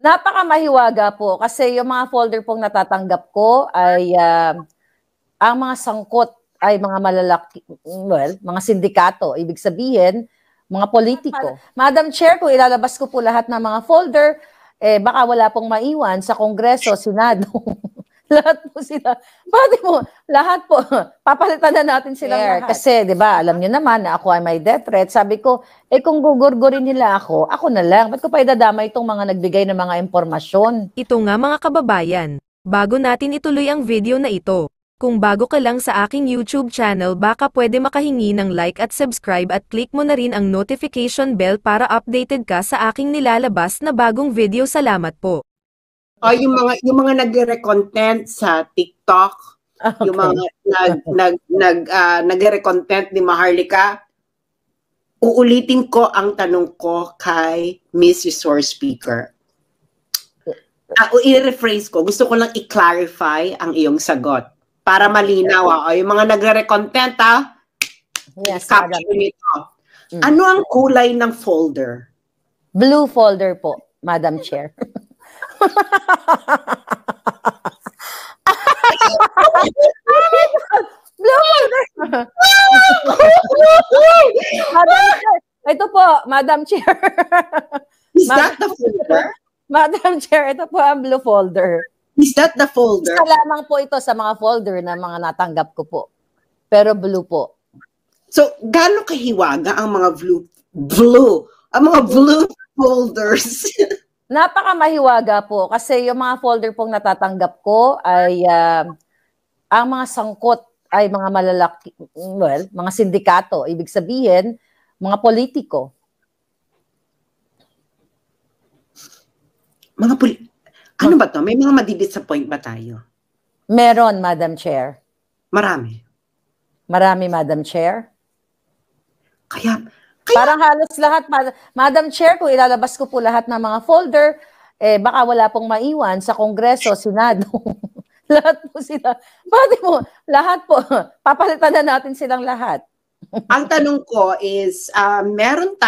Napakamahiwaga po kasi yung mga folder pong natatanggap ko ay ang mga sangkot ay mga malalaki, well, mga sindikato. Ibig sabihin, mga politiko. Madam Chair, kung ilalabas ko po lahat ng mga folder, baka wala pong maiwan sa Kongreso, Senado. Lahat po sila. Pwede mo, lahat po. Papalitan na natin silang lahat. Kasi, di ba, alam nyo naman na ako ay may death threat. Sabi ko, kung gugurgurin nila ako na lang. Ba't ko pa idadamay itong mga nagbigay ng mga impormasyon? Ito nga mga kababayan, bago natin ituloy ang video na ito, kung bago ka lang sa aking YouTube channel baka pwede makahingi ng like at subscribe at click mo na rin ang notification bell para updated ka sa aking nilalabas na bagong video. Salamat po. Yung mga nagre-content sa TikTok, okay. Yung mga nagre-content ni Maharlika, uulitin ko ang tanong ko kay Miss Resource Speaker. I-rephrase ko, gusto ko lang i-clarify ang iyong sagot para malinaw. Yung mga nagre-content, yes, caption ito. Ano ang kulay ng folder? Blue folder po, Madam Chair. Blue folder. Ito po, Madam Chair. Is that the folder? Madam Chair, ito po ang blue folder. Is that the folder? Isa lamang po ito sa mga folder na mga natanggap ko po. Pero blue po. So, gaano kahiwaga ang mga blue folders? Napakamahiwaga po kasi yung mga folder pong natatanggap ko ay ang mga sangkot ay mga malalaki, well, mga sindikato. Ibig sabihin, mga politiko. Ano ba to? May mga madi-disappoint ba tayo? Meron, Madam Chair. Marami. Marami, Madam Chair. Kaya parang halos lahat, Madam Chair, kung ilalabas ko po lahat ng mga folder, baka wala pong maiwan sa Kongreso, Senado. Lahat po sila. Pwede mo, lahat po. Papalitan na natin silang lahat. Ang tanong ko is, meron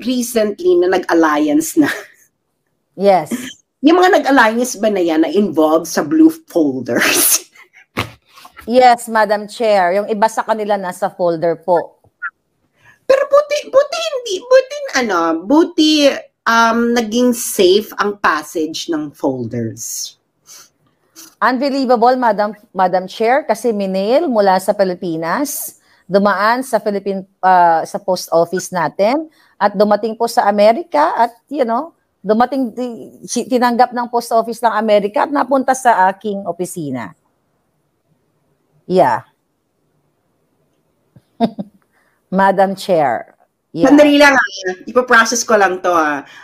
recently na nag-alliance na. Yes. Yung mga nag-alliance ba na yan na involved sa blue folders? Yes, Madam Chair. Yung iba sa kanila nasa folder po. Pero buti naging safe ang passage ng folders. Unbelievable, Madam Chair, kasi minail mula sa Pilipinas, dumaan sa sa post office natin, at dumating po sa Amerika, at tinanggap ng post office ng Amerika at napunta sa aking opisina. Yeah. Madam Chair. Yeah. Sandali lang, ipaprocess ko lang to.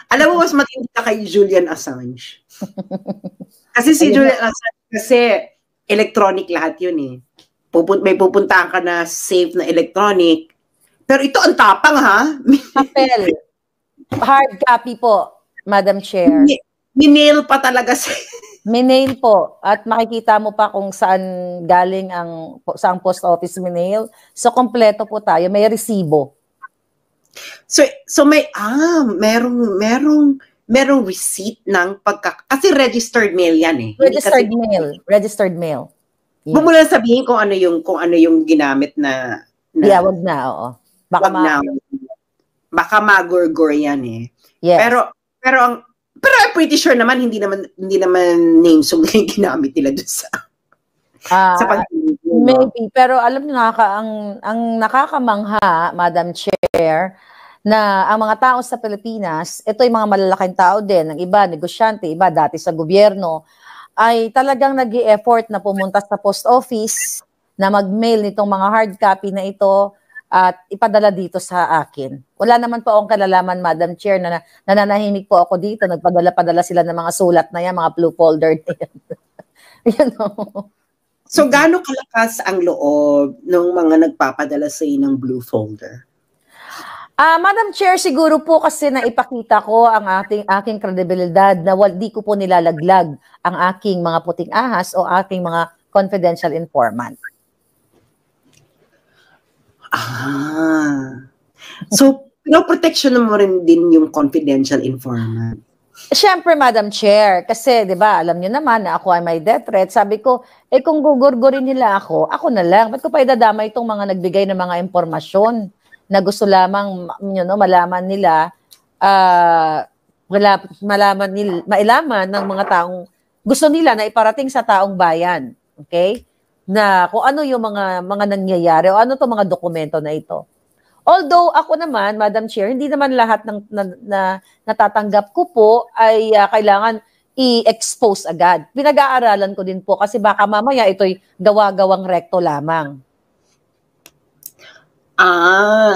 Alam mo, mas matindi ka kay Julian Assange. Kasi si Julian Assange, electronic lahat yun eh. May pupuntahan ka na safe na electronic. Pero ito ang tapang, ha? Papel. Hard copy po, Madam Chair. Minail pa talaga sa... Minail po. At makikita mo pa kung saan galing saang post office minail. So, kompleto po tayo. May resibo. So merong receipt ng kasi registered mail yan eh. Registered mail. Yeah. Huwag mo lang sabihin kung ano yung ginamit na yeah, wag na, oo. Baka magurgur yan eh. Yes. Pero I'm pretty sure naman hindi naman names yung ginamit nila doon sa maybe, pero alam niyo ang nakakamangha, Madam Chair, na ang mga tao sa Pilipinas, ito yung mga malalaking tao din, ng iba negosyante, iba dati sa gobyerno, ay talagang nag-i-effort na pumunta sa post office na mag-mail nitong mga hard copy na ito at ipadala dito sa akin. Wala naman po akong kalalaman, Madam Chair, na nananahimik po ako dito. Nagpadala-padala sila ng mga sulat na yan, mga blue folder na yan. So, gaano kalakas ang loob ng mga nagpapadala sa ng blue folder? Madam Chair, siguro po kasi naipakita ko ang aking kredibilidad na di ko po nilalaglag ang aking mga puting ahas o aking mga confidential informant. So, pinoprotection mo rin din yung confidential informant. Siyempre, Madam Chair, kasi 'di ba, alam niyo naman na ako ay may death threat. Sabi ko, kung gugurgurin nila ako na lang. Ba't ko pa idadamay itong mga nagbigay ng mga impormasyon na gusto lamang malaman nila, mailaman ng mga taong gusto nila na iparating sa taong bayan. Okay? Na kung ano yung mga nangyayari o ano to mga dokumento na ito. Although ako naman, Madam Chair, hindi naman lahat ng natatanggap ko po ay kailangan i-expose agad. Pinag-aaralan ko din po kasi baka mamaya ito'y gawa-gawang rekto lamang.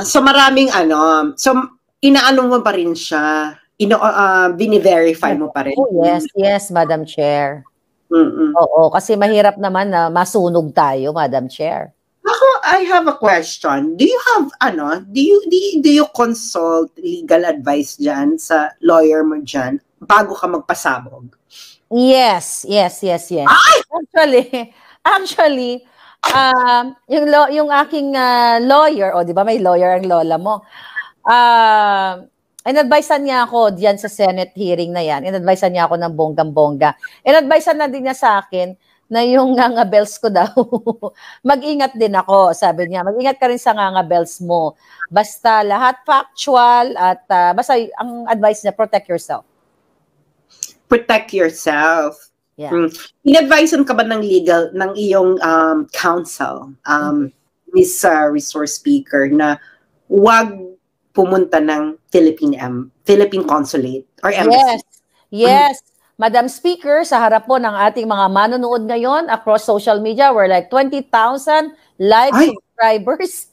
So maraming so inaano mo pa rin siya, bini-verify mo pa rin. Oh, yes, Madam Chair. Mm-mm. Oo, kasi mahirap naman na masunog tayo, Madam Chair. Ako, I have a question. Do you have, do you consult legal advice dyan sa lawyer mo dyan bago ka magpasabog? Yes. Ay! Actually, yung aking lawyer, di ba may lawyer ang lola mo, in-advisean niya ako diyan sa Senate hearing na yan. In-advisean niya ako ng bonggang-bongga. In-advisean na din niya sa akin na yung ngangabels ko daw, mag-ingat din ako, sabi niya. Mag-ingat ka rin sa ngangabels mo. Basta lahat factual at basta ang advice niya, protect yourself. Protect yourself. Yeah. In-advisean ka ba ng iyong counsel, Miss Resource Speaker, na huwag pumunta ng Philippine Consulate or Embassy? Yes. Madam Speaker, sa harap po ng ating mga manonood ngayon across social media, we're like 20,000 live subscribers.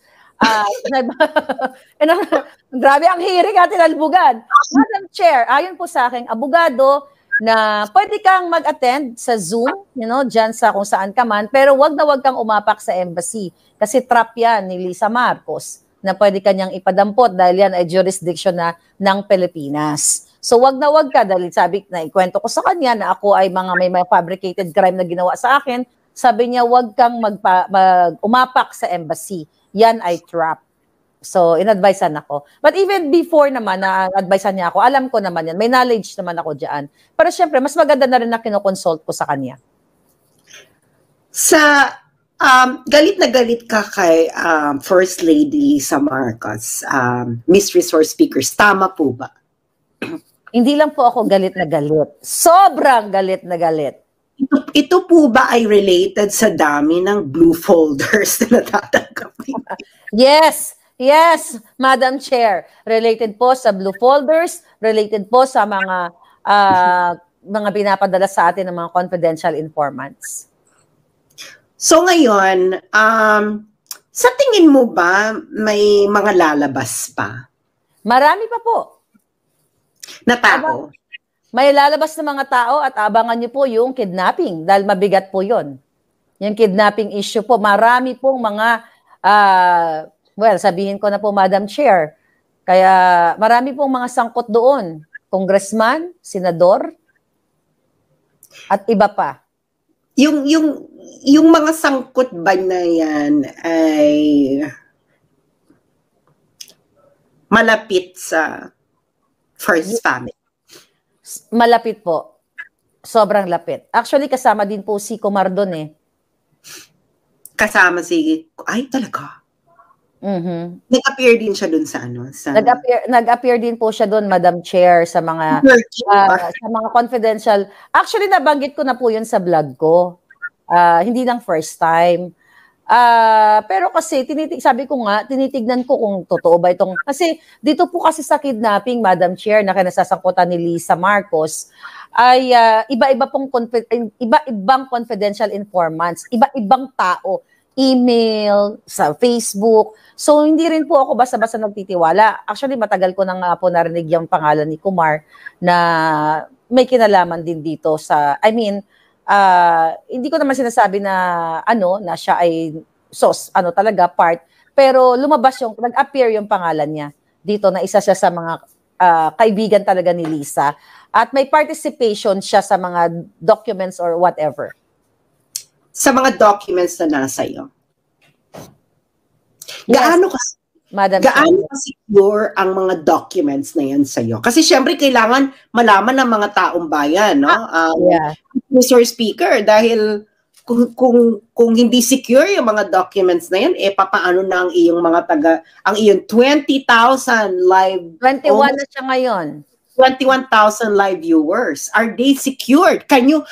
Grabe ang hearing atin, albugan. Madam Chair, ayon po sa aking abogado na pwede kang mag-attend sa Zoom, dyan sa kung saan ka man, pero wag kang umapak sa embassy kasi trap yan ni Lisa Marcos na pwede kanyang ipadampot dahil yan ay jurisdiction na ng Pilipinas. So wag ka dahil ikwento ko sa kanya na ako ay may fabricated crime na ginawa sa akin. Sabi niya wag kang umapak sa embassy. Yan ay trap. So in-advisean ako. But even before naman na advisean niya ako, alam ko naman yan. May knowledge naman ako diyan. Pero syempre mas maganda na rin na kinoconsult ko sa kanya. Galit na galit ka kay First Lady Lisa Marcos, Miss Resource Speakers. Tama po ba? Hindi lang po ako galit na galit. Sobrang galit na galit. Ito po ba ay related sa dami ng blue folders na natatanggap? Yes, Madam Chair. Related po sa blue folders, related po sa mga pinapadala sa atin ng mga confidential informants. So ngayon, sa tingin mo ba may mga lalabas pa? Marami pa po. Na tao? May lalabas na mga tao at abangan niyo po yung kidnapping dahil mabigat po yon. Yung kidnapping issue po. Marami pong mga, sabihin ko na po Madam Chair, kaya marami pong mga sangkot doon. Congressman, senador, at iba pa. Yung mga sangkot ba na yan ay malapit sa First Family? Malapit po. Sobrang lapit. Actually, kasama din po si Kumar doon eh. Kasama ay talaga? Mm-hmm. Nag-appear din siya doon sa Nag-appear din po siya doon, Madam Chair, sa mga confidential. Actually, nabanggit ko na po yun sa vlog ko. Hindi lang first time. Pero kasi, sabi ko nga, tinitignan ko kung totoo ba itong, kasi dito po kasi sa kidnapping, Madam Chair, na kinasasangkutan ni Lisa Marcos, ay iba-ibang confidential informants, iba-ibang tao, email, sa Facebook. So, hindi rin po ako basta-basta nagtitiwala. Actually, matagal ko na nga po narinig yung pangalan ni Kumar na may kinalaman din dito sa, hindi ko naman sinasabi na na siya ay talaga part, pero lumabas nag-appear yung pangalan niya dito na isa siya sa mga kaibigan talaga ni Lisa at may participation siya sa mga documents or whatever. Sa mga documents na nasa iyo. Yes. Madam Gaano Chair. secure ang mga documents na yan sa'yo? Kasi syempre kailangan malaman ng mga taong bayan, no? Yeah. Mr. Speaker, dahil kung hindi secure yung mga documents na yan, papaano na ang iyong ang iyong 20,000 live 21 na siya ngayon. 21,000 live viewers. Are they secured? Can you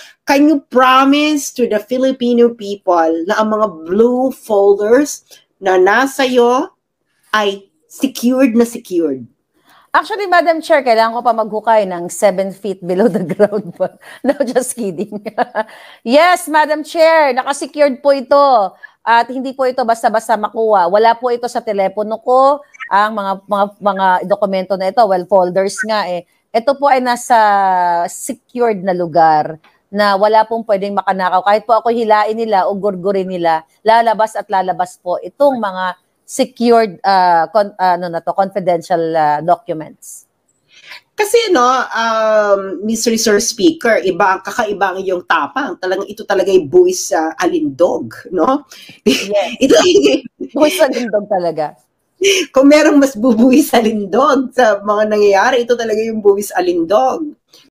promise to the Filipino people na ang mga blue folders na nasa iyo ay secured na secured? Actually, Madam Chair, kailangan ko pa maghukay ng 7 feet below the ground pa. No, just kidding. Yes, Madam Chair, nakasecured po ito. At hindi po ito basta-basta makuha. Wala po ito sa telepono ko. Ang mga dokumento na ito, well, folders nga eh. Ito po ay nasa secured na lugar na wala pong pwedeng makanakaw. Kahit po ako hilain nila o gurgurin nila, lalabas at lalabas po itong mga secured confidential documents. Kasi Mr. Speaker, kakaiba ang iyong tapang. Talagang ito talaga ay buwis sa alindog, no? Yes. Buwis sa alindog talaga. Kung merong mas bubuwis sa alindog sa mga nangyayari, ito talaga yung buwis alindog.